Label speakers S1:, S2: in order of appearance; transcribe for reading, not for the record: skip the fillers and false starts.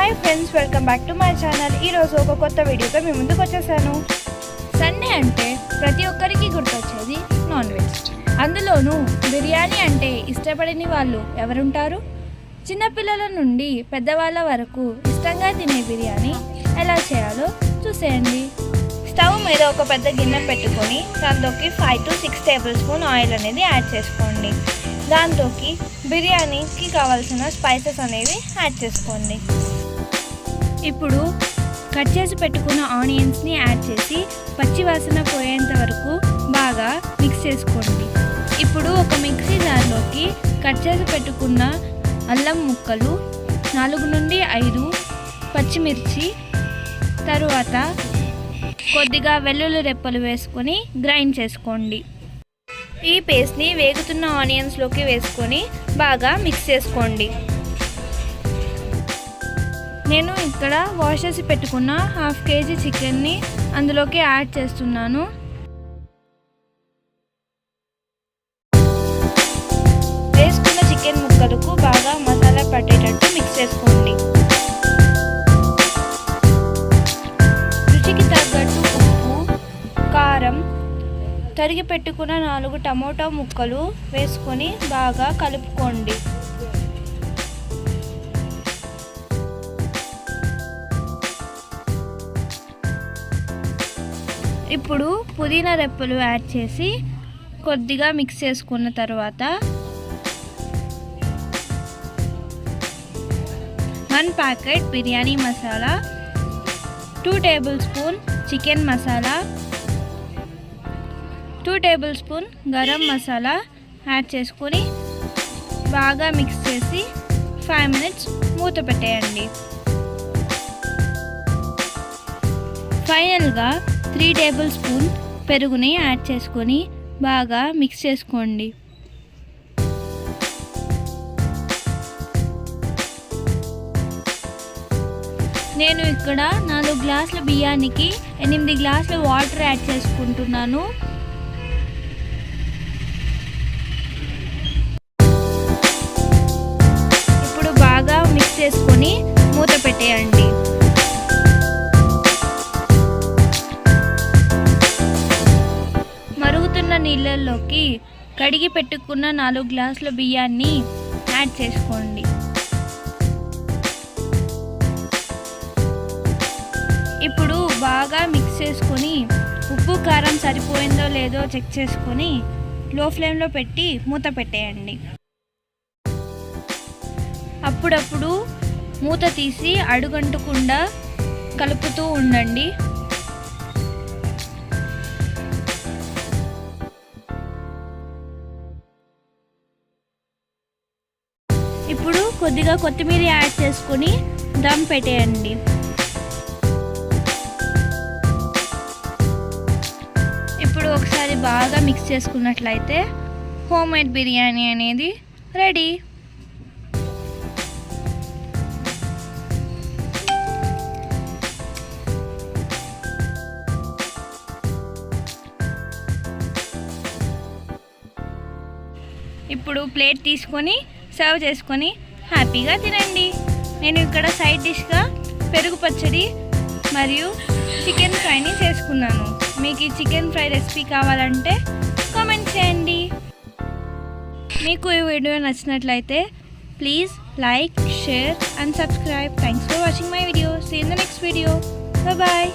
S1: Hi friends, welcome back to my channel. ఈరోజు ఒక కొత్త వీడియోతో మీ ముందుకు వచ్చేసాను. సండే అంటే ప్రతి ఒక్కరికి గుర్తొచ్చేది నాన్ వెజ్. అందులోనూ బిర్యానీ అంటే ఇష్టపడని వాళ్ళు ఎవరుంటారు? చిన్నపిల్లల నుండి పెద్దవాళ్ళ వరకు ఇష్టంగా తినే బిర్యానీ ఎలా చేయాలో చూసేయండి. స్టవ్ మీద ఒక పెద్ద గిన్నె పెట్టుకొని దాంట్లోకి 5 to 6 టేబుల్ స్పూన్ ఆయిల్ అనేది యాడ్ చేసుకోండి. దాంట్లోకి బిర్యానీకి కావాల్సిన స్పైసెస్ అనేవి యాడ్ చేసుకోండి. ఇప్పుడు కట్ చేసి పెట్టుకున్న ఆనియన్స్ని యాడ్ చేసి పచ్చి వాసన పోయేంత వరకు బాగా మిక్స్ చేసుకోండి. ఇప్పుడు ఒక మిక్సీ జార్లోకి కట్ చేసి పెట్టుకున్న అల్లం ముక్కలు, 4 నుండి 5 పచ్చిమిర్చి, తరువాత కొద్దిగా వెల్లుల్లి రెప్పలు వేసుకొని గ్రైండ్ చేసుకోండి. ఈ పేస్ట్ని వేగుతున్న ఆనియన్స్లోకి వేసుకొని బాగా మిక్స్ చేసుకోండి. నేను ఇక్కడ వాష్ చేసి పెట్టుకున్న 1/2 kg చికెన్ని అందులోకి యాడ్ చేస్తున్నాను. వేసుకున్న చికెన్ ముక్కలకు బాగా మసాలా పట్టేటట్టు మిక్స్ చేసుకోండి. రుచికి తగ్గట్టు ఉప్పు, కారం, తరిగి పెట్టుకున్న 4 టమోటా ముక్కలు వేసుకొని బాగా కలుపుకోండి. ఇప్పుడు పుదీనా రెప్పలు యాడ్ చేసి కొద్దిగా మిక్స్ చేసుకున్న తర్వాత 1 packet biryani masala, 2 table spoon chicken masala, 2 table spoon garam masala add చేసుకొని బాగా మిక్స్ చేసి 5 minutes మూత పెట్టేయండి. ఫైనల్గా 3 టేబుల్ స్పూన్ పెరుగుని యాడ్ చేసుకొని బాగా మిక్స్ చేసుకోండి. నేను ఇక్కడ 4 గ్లాసుల బియ్యానికి 8 గ్లాసుల వాటర్ యాడ్ చేసుకుంటున్నాను. ఇప్పుడు బాగా మిక్స్ చేసుకొని మూత పెట్టేయండి. మరుగుతున్న నీళ్ళల్లోకి కడిగి పెట్టుకున్న 4 గ్లాసుల బియ్యాన్ని యాడ్ చేసుకోండి. ఇప్పుడు బాగా మిక్స్ చేసుకొని ఉప్పు కారం సరిపోయిందో లేదో చెక్ చేసుకొని లో ఫ్లేమ్లో పెట్టి మూత పెట్టేయండి. అప్పుడప్పుడు మూత తీసి అడుగంటకుండా కలుపుతూ ఉండండి. ఇప్పుడు కొద్దిగా కొత్తిమీర యాడ్ చేసుకొని దమ్ పెట్టేయండి. ఇప్పుడు ఒకసారి బాగా మిక్స్ చేసుకున్నట్లయితే హోమ్ మేడ్ బిర్యానీ అనేది రెడీ. ఇప్పుడు ప్లేట్ తీసుకొని సర్వ్ చేసుకొని హ్యాపీగా తినండి. నేను ఇక్కడ సైడ్ డిష్గా పెరుగు పచ్చడి మరియు చికెన్ ఫ్రైని చేసుకున్నాను. మీకు ఈ చికెన్ ఫ్రై రెసిపీ కావాలంటే కామెంట్ చేయండి. మీకు ఈ వీడియో నచ్చినట్లయితే please like, share and subscribe. Thanks for watching my video. See in the next video. Bye.